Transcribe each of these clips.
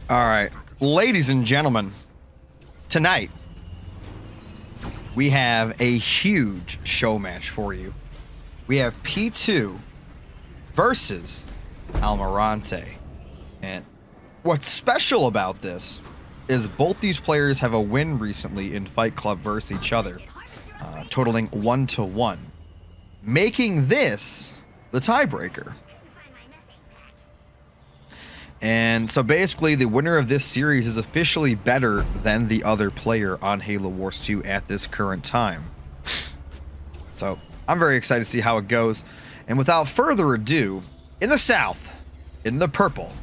All right, ladies and gentlemen, tonight we have a huge show match for you. We have P2 versus Almirante. And what's special about this is both these players have a win recently in Fight Club versus each other, totaling 1-1, making this the tiebreaker. And so basically the winner of this series is officially better than the other player on Halo Wars 2 at this current time. So I'm very excited to see how it goes. And without further ado, in the south, in the purple,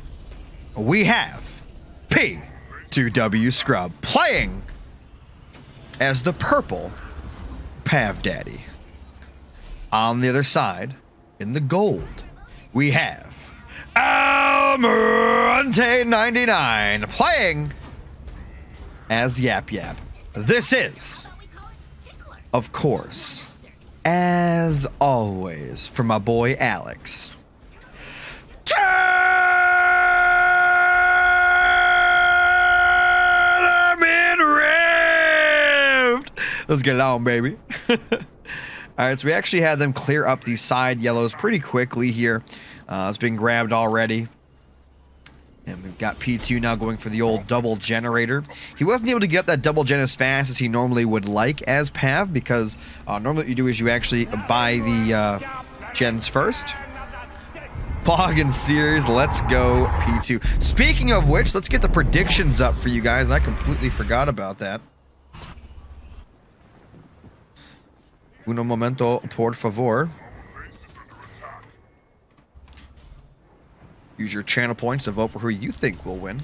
we have P2wscrub playing as the purple Pav Daddy. On the other side, in the gold, we have Almirante 99 playing as YapYap. This is, of course, as always, for my boy Alex. Let's get it on, baby. All right, so we actually had them clear up these side yellows pretty quickly here. It's been grabbed already. And we've got P2 now going for the old double generator. He wasn't able to get up that double gen as fast as he normally would like as Pav, because normally what you do is you actually buy the gens first. Pog and Sears, let's go P2. Speaking of which, let's get the predictions up for you guys. I completely forgot about that. Uno momento, por favor. Use your channel points to vote for who you think will win.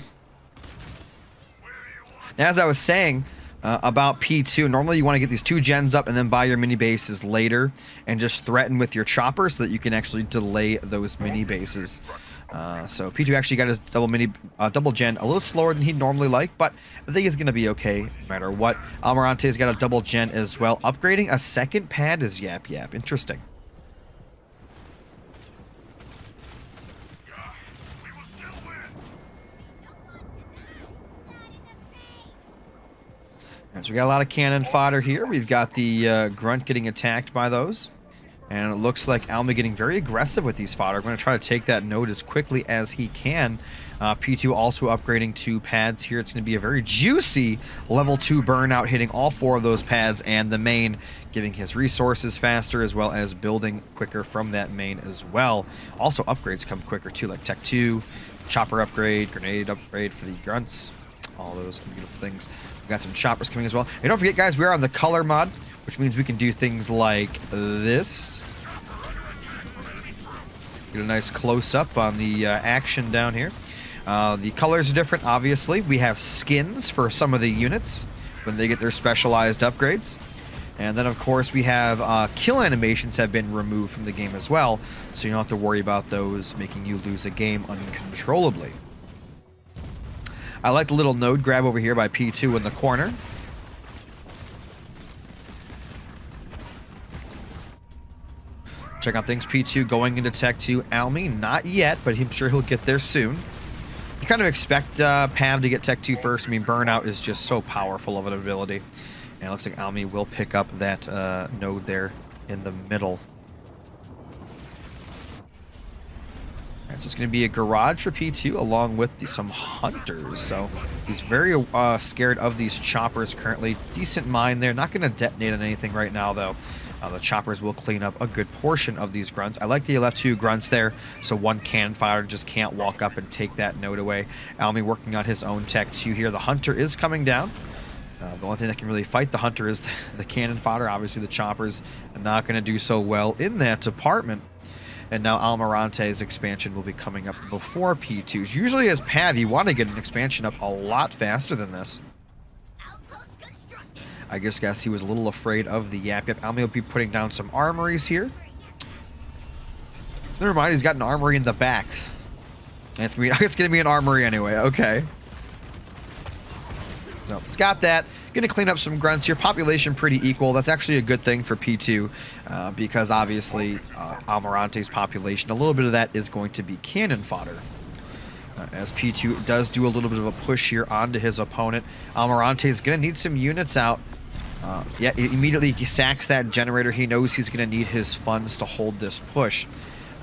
Now, as I was saying about P2, normally you want to get these 2 gens up and then buy your mini bases later and just threaten with your chopper so that you can actually delay those mini bases. So P2 actually got his double gen a little slower than he'd normally like, but I think it's going to be okay no matter what. Almirante's got a double gen as well. Upgrading a second pad is YapYap. Interesting. So we got a lot of cannon fodder here. We've got the grunt getting attacked by those. And it looks like Almi getting very aggressive with these fodder. I'm going to try to take that node as quickly as he can. P2 also upgrading 2 pads here. It's going to be a very juicy level 2 burnout, hitting all 4 of those pads and the main, giving his resources faster as well as building quicker from that main as well. Also upgrades come quicker too, like Tech 2, chopper upgrade, grenade upgrade for the grunts. All those beautiful things. We've got some choppers coming as well. And don't forget, guys, we are on the color mod, which means we can do things like this. Get a nice close-up on the action down here. The colors are different, obviously. We have skins for some of the units when they get their specialized upgrades. And then, of course, we have kill animations have been removed from the game as well, so you don't have to worry about those making you lose a game uncontrollably. I like the little node grab over here by P2 in the corner. Check out things. P2 going into Tech 2. Almi, not yet, but I'm sure he'll get there soon. You kind of expect Pav to get Tech 2 first. I mean, Burnout is just so powerful of an ability. And it looks like Almi will pick up that node there in the middle. So it's going to be a garage for P2 along with some hunters. So he's very scared of these choppers currently. Decent mine there. Not going to detonate on anything right now, though. The choppers will clean up a good portion of these grunts. I like that he left 2 grunts there, so 1 cannon fire just can't walk up and take that node away. Almi working on his own Tech 2 here. The hunter is coming down. The only thing that can really fight the hunter is the cannon fodder. Obviously, the choppers are not going to do so well in that department. And now Almirante's expansion will be coming up before P2's. Usually as Pav, you want to get an expansion up a lot faster than this. I just guess he was a little afraid of the YapYap. Almi will be putting down some armories here. Never mind, he's got an armory in the back. It's gonna be an armory anyway, okay. So, he's got that. Gonna clean up some grunts here. Population pretty equal. That's actually a good thing for P2 because obviously Almirante's population, a little bit of that is going to be cannon fodder. As P2 does do a little bit of a push here onto his opponent. Almirante is going to need some units out. Yeah, immediately he sacks that generator. He knows he's going to need his funds to hold this push.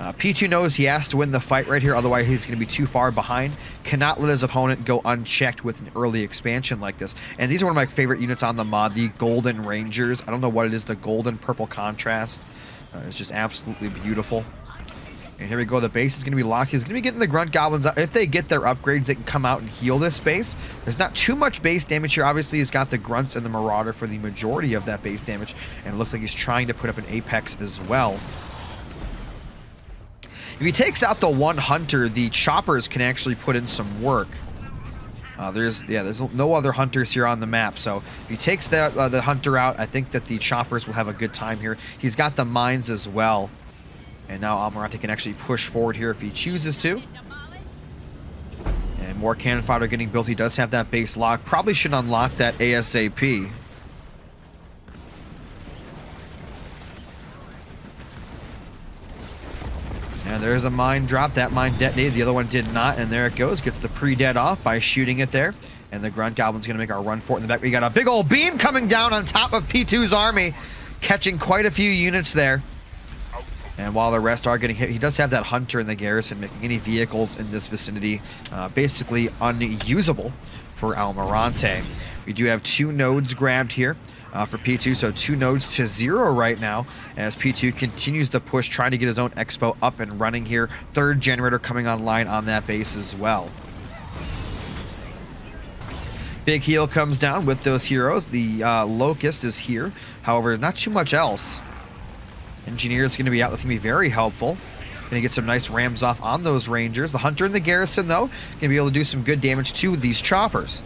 P2 knows he has to win the fight right here, otherwise he's going to be too far behind. Cannot let his opponent go unchecked with an early expansion like this. And these are one of my favorite units on the mod, the Golden Rangers. I don't know what it is, the golden purple contrast. It's just absolutely beautiful. And here we go, the base is going to be locked. He's going to be getting the Grunt Goblins out. If they get their upgrades, they can come out and heal this base. There's not too much base damage here. Obviously, he's got the Grunts and the Marauder for the majority of that base damage. And it looks like he's trying to put up an Apex as well. If he takes out the one Hunter, the Choppers can actually put in some work. There's no other Hunters here on the map. So if he takes the Hunter out, I think that the Choppers will have a good time here. He's got the Mines as well. And now Almirante can actually push forward here if he chooses to. And more cannon fodder getting built. He does have that base lock. Probably should unlock that ASAP. And there's a mine drop. That mine detonated. The other one did not. And there it goes. Gets the pre-dead off by shooting it there. And the Grunt Goblin's going to make our run for it in the back. We got a big old beam coming down on top of P2's army. Catching quite a few units there. And while the rest are getting hit, he does have that Hunter in the garrison, making any vehicles in this vicinity basically unusable for Almirante. We do have 2 nodes grabbed here for P2, so 2 nodes to 0 right now as P2 continues the push, trying to get his own expo up and running here. 3rd generator coming online on that base as well. Big heal comes down with those heroes. The Locust is here. However, not too much else. Engineer is going to be out. That's going to be very helpful. Going to get some nice rams off on those Rangers. The Hunter in the garrison, though, going to be able to do some good damage to these Choppers.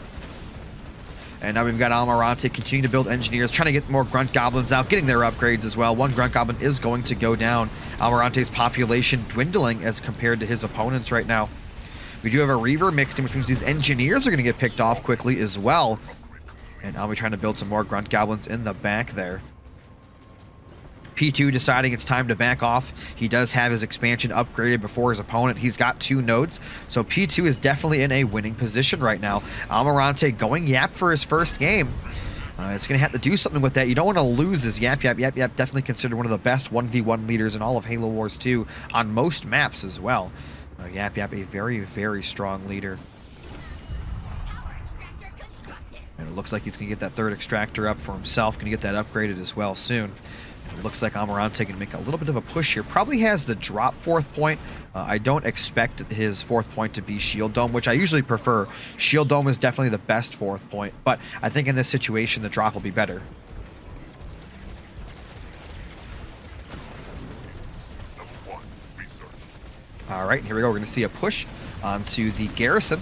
And now we've got Almirante continuing to build Engineers, trying to get more Grunt Goblins out, getting their upgrades as well. One Grunt Goblin is going to go down. Almirante's population dwindling as compared to his opponents right now. We do have a Reaver mixed in, which means these Engineers are going to get picked off quickly as well. And I'll be trying to build some more Grunt Goblins in the back there. P2 deciding it's time to back off. He does have his expansion upgraded before his opponent. He's got 2 nodes, so P2 is definitely in a winning position right now. Almirante going Yap for his first game. It's going to have to do something with that. You don't want to lose as YapYap. YapYap definitely considered one of the best 1v1 leaders in all of Halo Wars 2 on most maps as well. YapYap, a very, very strong leader. And it looks like he's going to get that 3rd extractor up for himself. Going to get that upgraded as well soon. It looks like Almirante can make a little bit of a push here. Probably has the drop 4th point. I don't expect his 4th point to be Shield Dome, which I usually prefer. Shield Dome is definitely the best 4th point, but I think in this situation the drop will be better. All right, here we go. We're going to see a push onto the garrison.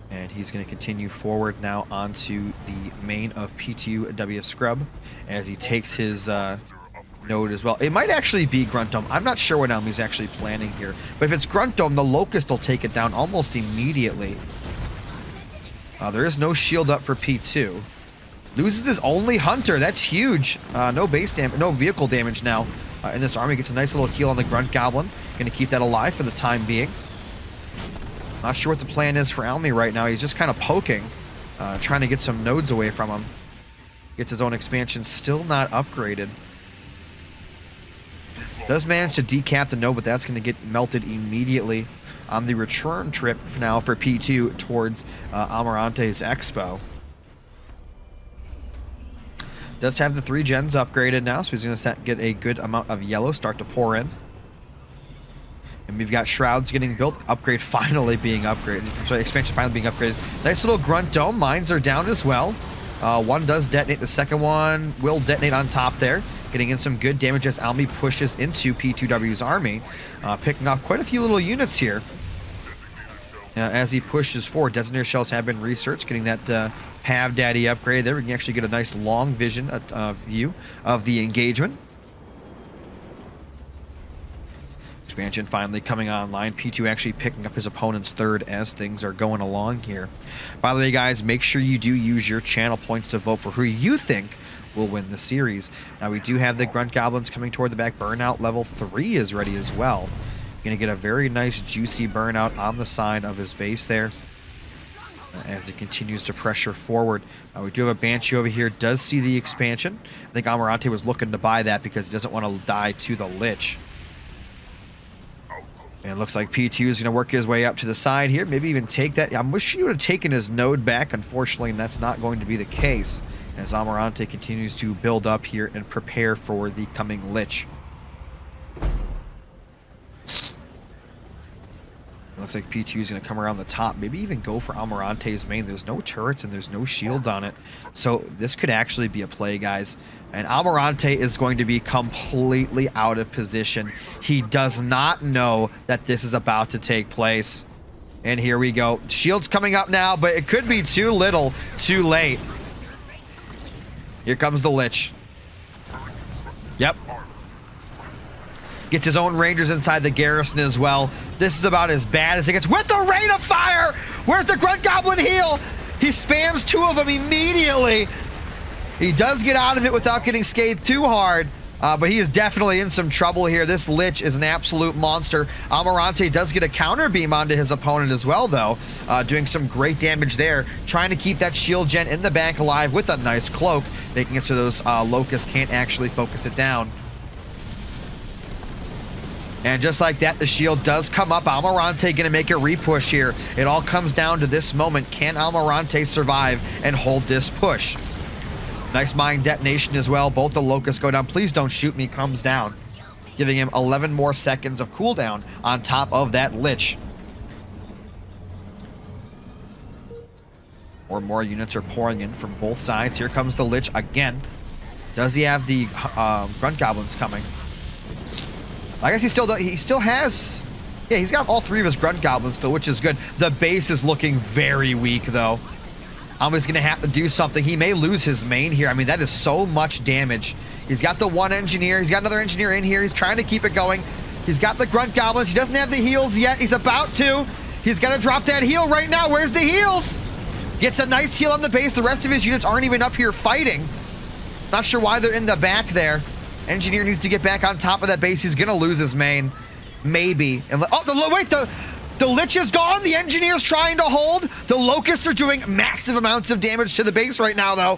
And he's going to continue forward now onto the main of P2wscrub as he takes his node as well. It might actually be Grunt Dome. I'm not sure what Elmi's actually planning here. But if it's Grunt Dome, the Locust will take it down almost immediately. There is no shield up for P2. Loses his only Hunter. That's huge. No base damage, no vehicle damage now in this army. Gets a nice little heal on the Grunt Goblin. Going to keep that alive for the time being. Not sure what the plan is for Almi right now. He's just kind of poking, trying to get some nodes away from him. Gets his own expansion, still not upgraded. Does manage to decap the node, but that's going to get melted immediately on the return trip now for P2 towards Almirante's Expo. Does have the 3 gens upgraded now, so he's going to get a good amount of yellow start to pour in. And we've got Shrouds getting built, upgrade finally being upgraded. Sorry, expansion finally being upgraded. Nice little Grunt Dome. Mines are down as well. One does detonate. The second one will detonate on top there. Getting in some good damage as Almi pushes into P2W's army. Picking off quite a few little units here. As he pushes forward, Designator Shells have been researched. Getting that Pav Daddy upgrade there. We can actually get a nice long vision view of the engagement. Expansion finally coming online. P2 actually picking up his opponent's 3rd as things are going along here. By the way, guys, make sure you do use your channel points to vote for who you think will win the series. Now, we do have the Grunt Goblins coming toward the back. Burnout level 3 is ready as well. Going to get a very nice juicy burnout on the side of his base there as he continues to pressure forward. We do have a Banshee over here, does see the expansion. I think Almirante was looking to buy that because he doesn't want to die to the Lich. And it looks like P2 is going to work his way up to the side here, maybe even take that. I wish he would have taken his node back. Unfortunately, that's not going to be the case as Almirante continues to build up here and prepare for the coming Lich. It looks like P2 is going to come around the top, maybe even go for Almirante's main. There's no turrets and there's no shield on it. So this could actually be a play, guys. And Almirante is going to be completely out of position. He does not know that this is about to take place. And here we go. Shield's coming up now, but it could be too little, too late. Here comes the Lich. Yep. Gets his own Rangers inside the garrison as well. This is about as bad as it gets with the Rain of Fire. Where's the Grunt Goblin heal? He spams two of them immediately. He does get out of it without getting scathed too hard, but he is definitely in some trouble here. This Lich is an absolute monster. Almirante does get a counter beam onto his opponent as well, though, doing some great damage there, trying to keep that shield gen in the back alive with a nice cloak, making it so those locusts can't actually focus it down. And just like that, the shield does come up. Almirante going to make a repush here. It all comes down to this moment. Can Almirante survive and hold this push? Nice mine detonation as well. Both the locusts go down. Please don't shoot me. Comes down. Giving him 11 more seconds of cooldown on top of that Lich. More units are pouring in from both sides. Here comes the Lich again. Does he have the Grunt Goblins coming? I guess he still has, yeah, he's got all three of his Grunt Goblins still, which is good. The base is looking very weak, though. Almi's going to have to do something. He may lose his main here. I mean, that is so much damage. He's got the one engineer. He's got another engineer in here. He's trying to keep it going. He's got the Grunt Goblins. He doesn't have the heals yet. He's about to. He's going to drop that heal right now. Where's the heals? Gets a nice heal on the base. The rest of his units aren't even up here fighting. Not sure why they're in the back there. Engineer needs to get back on top of that base. He's gonna lose his main, maybe. And wait, the Lich is gone. The Engineer's trying to hold. The Locusts are doing massive amounts of damage to the base right now, though.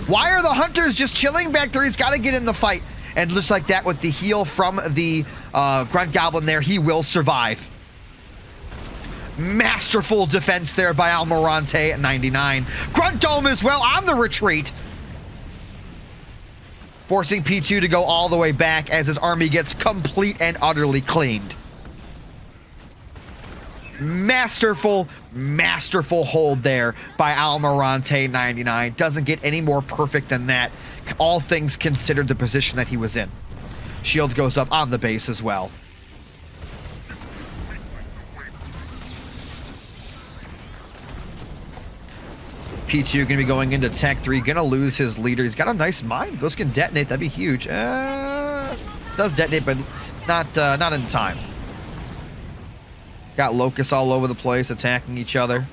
Why are the Hunters just chilling back there? He's got to get in the fight. And just like that, with the heal from the Grunt Goblin there, he will survive. Masterful defense there by Almirante at 99. Grunt Dome as well on the retreat, forcing P2 to go all the way back as his army gets complete and utterly cleaned. Masterful hold there by Almirante 99. Doesn't get any more perfect than that. All things considered, the position that he was in. Shield goes up on the base as well. P2 going to be going into Tech 3, going to lose his leader. He's got a nice mine. Those can detonate. That'd be huge. Does detonate, but not in time. Got locusts all over the place attacking each other.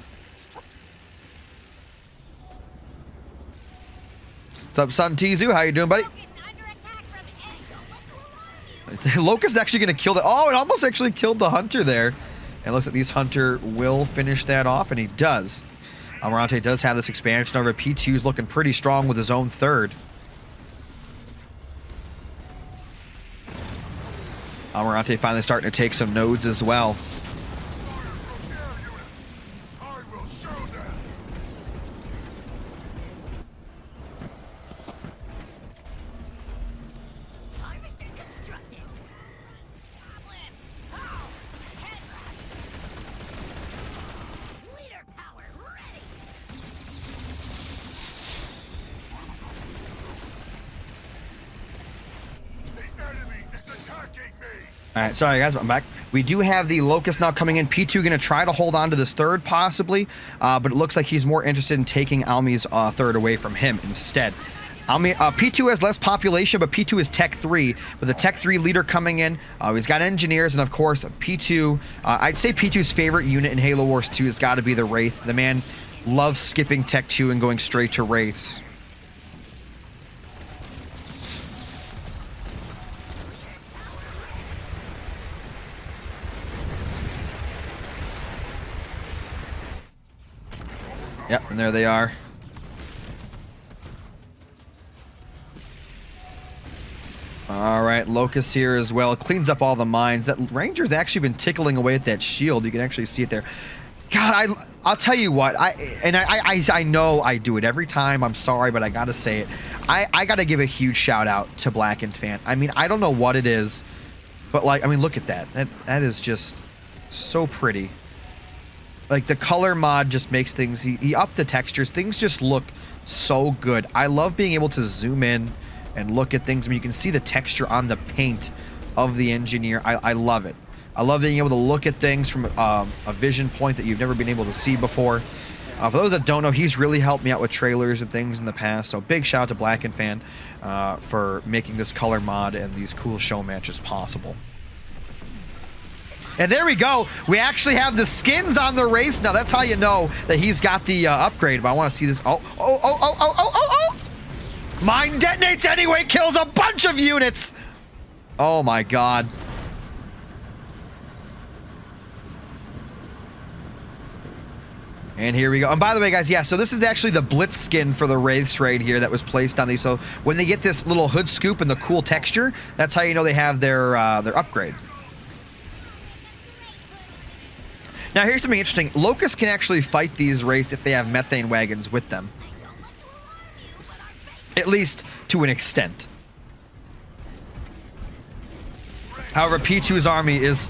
What's up, Sun Tizu? How you doing, buddy? Locust actually going to kill the... Oh, it almost actually killed the Hunter there. And it looks like this Hunter will finish that off, and he does. Almirante does have this expansion over. P2's looking pretty strong with his own third. Almirante finally starting to take some nodes as well. All right, sorry guys, I'm back. We do have the Locust now coming in. P2 going to try to hold on to this third possibly, but it looks like he's more interested in taking Almi's third away from him instead. P2 has less population, but P2 is Tech 3, with the Tech 3 leader coming in. He's got engineers, and of course, P2, I'd say P2's favorite unit in Halo Wars 2 has got to be the Wraith. The man loves skipping Tech 2 and going straight to Wraiths. Yep, and there they are. All right, Locust here as well. It cleans up all the mines. That Ranger's actually been tickling away at that shield. You can actually see it there. God, I'll tell you what. I know I do it every time. I'm sorry, but I gotta say it. I gotta give a huge shout out to Black and Fan. I mean, I don't know what it is, but like, I mean, look at that. That is just so pretty. Like the color mod just makes things. He upped the textures. Things just look so good. I love being able to zoom in and look at things. I mean, you can see the texture on the paint of the engineer. I love it. I love being able to look at things from a vision point that you've never been able to see before. For those that don't know, he's really helped me out with trailers and things in the past. So big shout out to Black and Fan for making this color mod and these cool show matches possible. And there we go. We actually have the skins on the race. Now that's how you know that he's got the upgrade. But I want to see this. Oh. Mine detonates anyway, kills a bunch of units. Oh my god. And here we go. And by the way, guys, yeah, so this is actually the Blitz skin for the Wraiths right here that was placed on these. So when they get this little hood scoop and the cool texture, that's how you know they have their upgrade. Now, here's something interesting. Locusts can actually fight these Wraiths if they have methane wagons with them. At least to an extent. However, P2's army is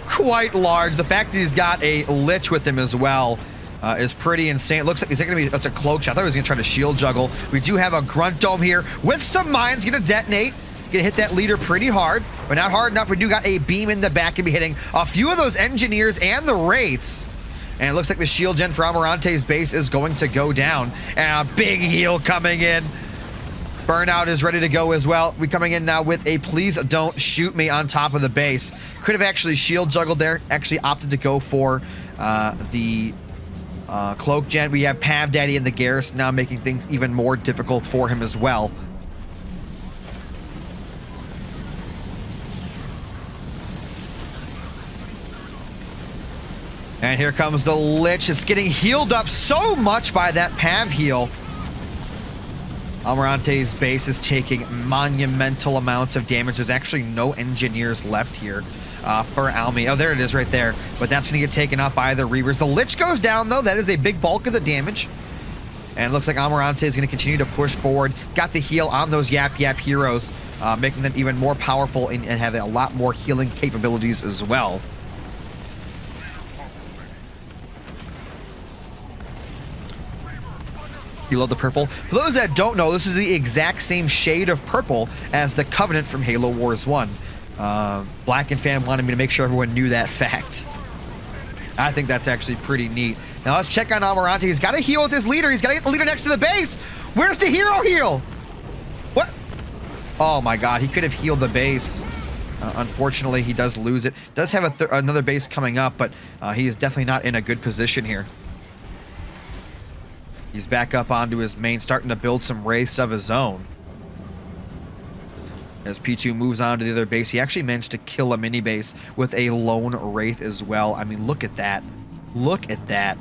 quite large. The fact that he's got a Lich with him as well is pretty insane. It looks like, is that going to be, that's a cloak shot. I thought he was going to try to shield juggle. We do have a grunt dome here with some mines. Going to detonate. Going to hit that leader pretty hard, but not hard enough. We do got a beam in the back and be hitting a few of those engineers and the Wraiths. And it looks like the shield gen for Almirante's base is going to go down. And a big heal coming in. Burnout is ready to go as well. We coming in now with a please don't shoot me on top of the base. Could have actually shield juggled there. Actually opted to go for the cloak gen. We have Pav Daddy in the Garrison now, making things even more difficult for him as well. And here comes the Lich. It's getting healed up so much by that Pav heal. Almirante's base is taking monumental amounts of damage. There's actually no engineers left here for Almi. Oh, there it is right there. But that's going to get taken out by the Reavers. The Lich goes down, though. That is a big bulk of the damage. And it looks like Almirante is going to continue to push forward. Got the heal on those YapYap heroes, making them even more powerful and have a lot more healing capabilities as well. You love the purple. For those that don't know, this is the exact same shade of purple as the Covenant from Halo Wars 1. Black and Fan wanted me to make sure everyone knew that fact. I think that's actually pretty neat. Now let's check on Almirante. He's got to heal with his leader. He's got to get the leader next to the base. Where's the hero heal? What? Oh my god, he could have healed the base. Unfortunately, he does lose it. Does have another base coming up, but he is definitely not in a good position here. He's back up onto his main, starting to build some Wraiths of his own. As P2 moves on to the other base, he actually managed to kill a mini base with a lone Wraith as well. I mean, look at that. Look at that.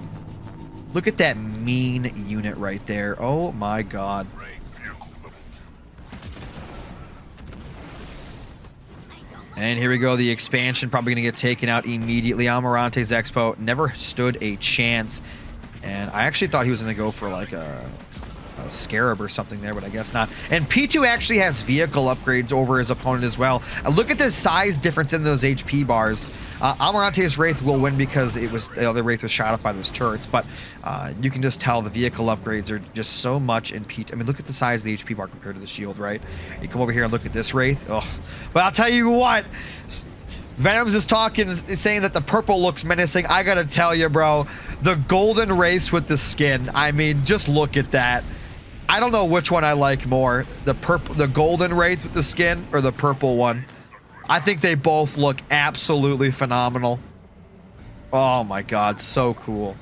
Look at that mean unit right there. Oh my god. And here we go, the expansion probably going to get taken out immediately. Almirante's Expo never stood a chance. And I actually thought he was going to go for like a Scarab or something there, but I guess not. And P2 actually has vehicle upgrades over his opponent as well. Look at the size difference in those HP bars. Almirante's Wraith will win because it was the other Wraith was shot up by those turrets, but you can just tell the vehicle upgrades are just so much in P2. I mean, look at the size of the HP bar compared to the shield, right? You come over here and look at this Wraith. Ugh. But I'll tell you what, Venom's is talking, saying that the purple looks menacing. I gotta tell you, bro, the golden Wraiths with the skin. I mean, just look at that. I don't know which one I like more, the golden Wraith with the skin or the purple one. I think they both look absolutely phenomenal. Oh my god, so cool.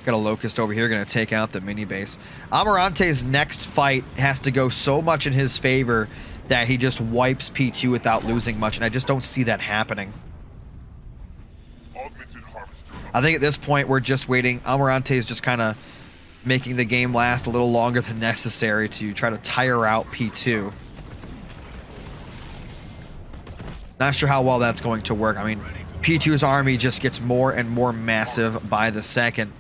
Got a Locust over here, gonna take out the mini base. Almirante's next fight has to go so much in his favor that he just wipes P2 without losing much, and I just don't see that happening. I think at this point we're just waiting. Almirante is just kind of making the game last a little longer than necessary to try to tire out P2. Not sure how well that's going to work. I mean, P2's army just gets more and more massive by the second.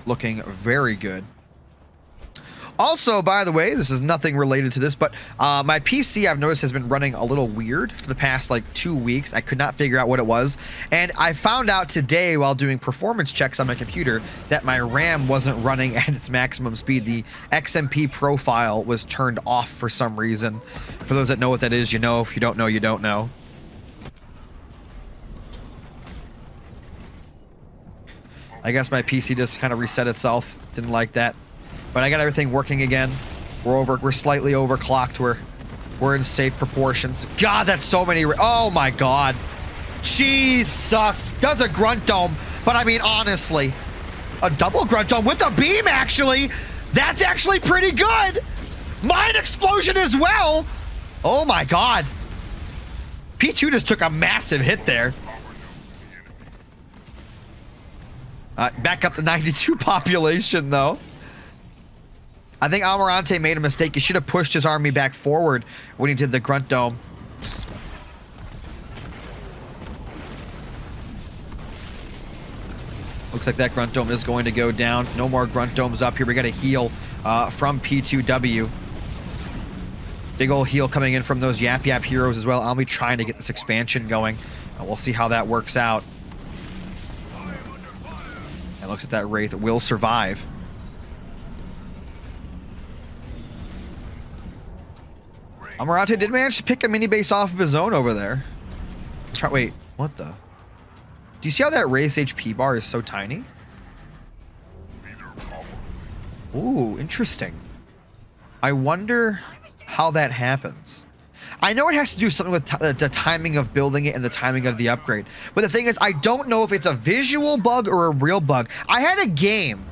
Looking very good. Also, by the way, this is nothing related to this, but my PC, I've noticed, has been running a little weird for the past like 2 weeks. I could not figure out what it was. And I found out today while doing performance checks on my computer that my RAM wasn't running at its maximum speed. The XMP profile was turned off for some reason. For those that know what that is, you know. If you don't know, you don't know. I guess my PC just kind of reset itself. Didn't like that. But I got everything working again. We're slightly overclocked. We're in safe proportions. God, that's so many. Oh my God. Jesus. Does a grunt dome. But I mean, honestly, a double grunt dome with a beam, actually. That's actually pretty good. Mine explosion as well. Oh my God. P2 just took a massive hit there. Back up to 92 population, though. I think Almirante made a mistake. He should have pushed his army back forward when he did the grunt dome. Looks like that grunt dome is going to go down. No more grunt domes up here. We got a heal from P2W. Big old heal coming in from those YapYap heroes as well. I'll be trying to get this expansion going. We'll see how that works out. And looks at that wraith will survive. Almirante did manage to pick a mini base off of his own over there. Wait, what the? Do you see how that wraith's HP bar is so tiny? Ooh, interesting. I wonder how that happens. I know it has to do something with the timing of building it and the timing of the upgrade. But the thing is, I don't know if it's a visual bug or a real bug. I had a game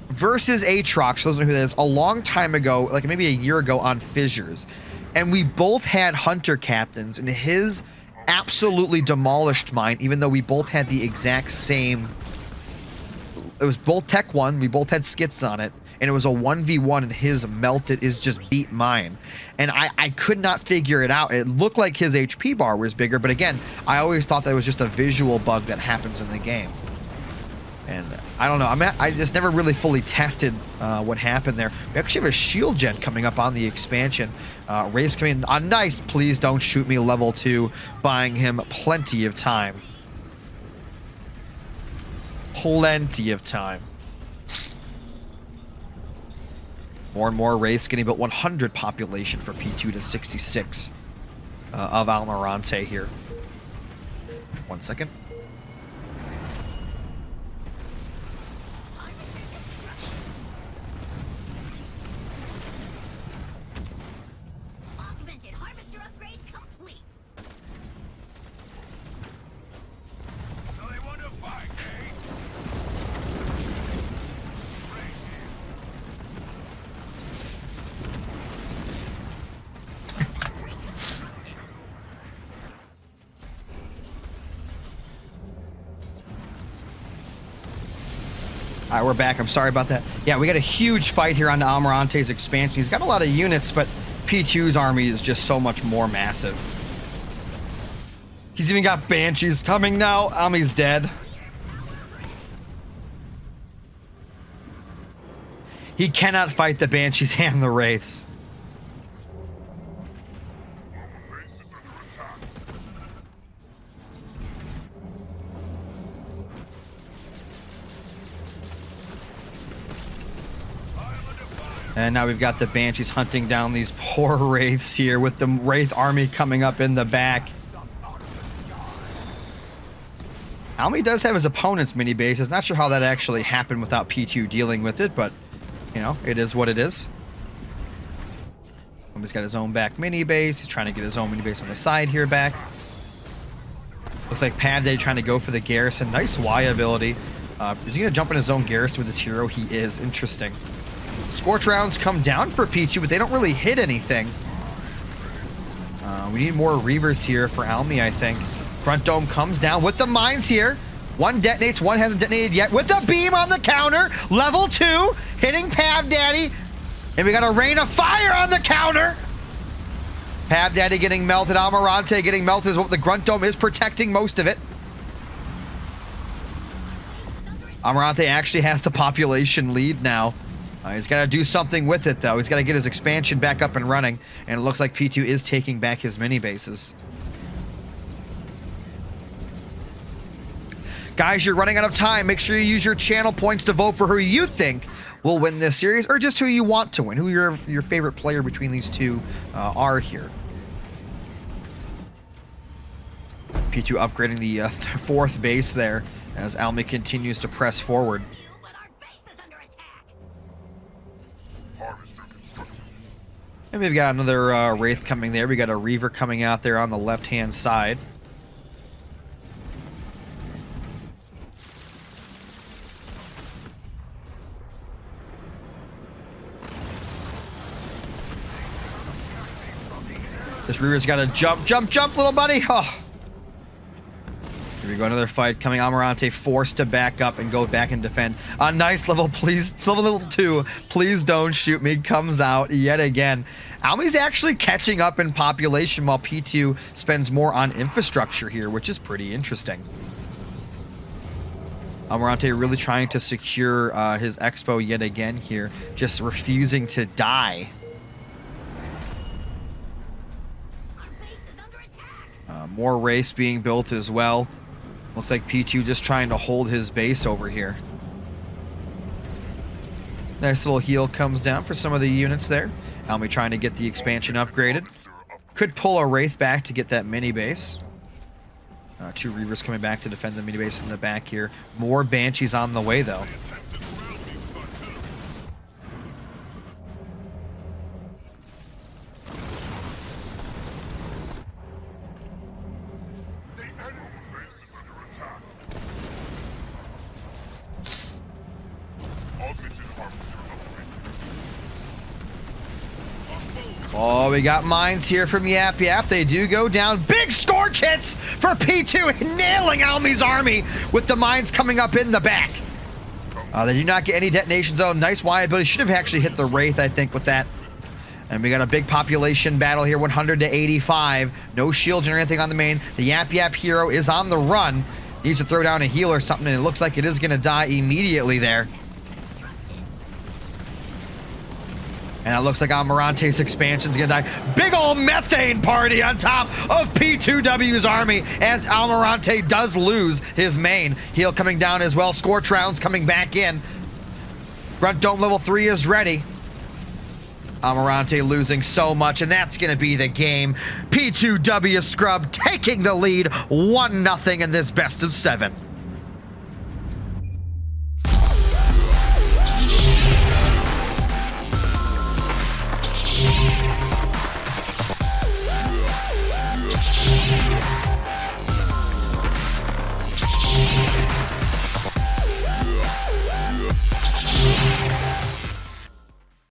versus Aatrox, for those who know who that is, a long time ago, like maybe a year ago on Fissures. And we both had Hunter captains, and his absolutely demolished mine, even though we both had the exact same. It was both Tech 1, we both had skits on it, and it was a 1v1, and his melted is just beat mine. And I could not figure it out. It looked like his HP bar was bigger, but again, I always thought that was just a visual bug that happens in the game. And I don't know. I just never really fully tested what happened there. We actually have a shield gen coming up on the expansion. Wraiths coming in. Nice. Please don't shoot me level 2. Buying him plenty of time. Plenty of time. More and more wraiths getting about 100 population for P2 to 66 of Almirante here. 1 second. All right, we're back. I'm sorry about that. Yeah, we got a huge fight here on Almirante's expansion. He's got a lot of units, but P2's army is just so much more massive. He's even got Banshees coming now. Ami's dead. He cannot fight the Banshees and the Wraiths. And now we've got the Banshees hunting down these poor Wraiths here with the Wraith army coming up in the back. Almi does have his opponent's mini bases. Not sure how that actually happened without P2 dealing with it, but, you know, it is what it is. Almi's got his own back mini base. He's trying to get his own mini base on the side here back. Looks like Pavday trying to go for the garrison. Nice Y ability. Is he going to jump in his own garrison with his hero? He is. Interesting. Scorch rounds come down for P2, but they don't really hit anything. We need more Reavers here for Almi, I think. Front Dome comes down with the mines here. One detonates, one hasn't detonated yet. With the beam on the counter, level 2, hitting Pav Daddy. And we got a rain of fire on the counter. Pav Daddy getting melted, Almirante getting melted is what the Grunt Dome is protecting most of it. Almirante actually has the population lead now. He's got to do something with it, though. He's got to get his expansion back up and running, and it looks like P2 is taking back his mini bases. Guys, you're running out of time. Make sure you use your channel points to vote for who you think will win this series, or just who you want to win, who your favorite player between these two are here. P2 upgrading the 4th base there as Almi continues to press forward. And we've got another Wraith coming there. We got a Reaver coming out there on the left-hand side. This Reaver's got to jump, little buddy. Oh. Here we go, another fight coming. Almirante forced to back up and go back and defend. A nice level 2. Please don't shoot me. Comes out yet again. Almi's actually catching up in population while P2 spends more on infrastructure here, which is pretty interesting. Almirante really trying to secure his expo yet again here, just refusing to die. More race being built as well. Looks like P2 just trying to hold his base over here. Nice little heal comes down for some of the units there. Almi trying to get the expansion upgraded. Could pull a Wraith back to get that mini base. 2 Reavers coming back to defend the mini base in the back here. More Banshees on the way, though. Oh, we got mines here from YapYap. They do go down. Big scorch hits for P2, nailing Almi's army with the mines coming up in the back. They do not get any detonation zone. Nice wide, but he should have actually hit the Wraith, I think, with that. And we got a big population battle here, 100 to 85. No shields or anything on the main. The YapYap hero is on the run. Needs to throw down a heal or something, and it looks like it is going to die immediately there. And it looks like Almirante's expansion's gonna die. Big old methane party on top of P2W's army as Almirante does lose his main. Heal coming down as well. Scorch rounds coming back in. Grunt Dome level 3 is ready. Almirante losing so much, and that's gonna be the game. P2wscrub taking the lead 1-0 in this best of 7.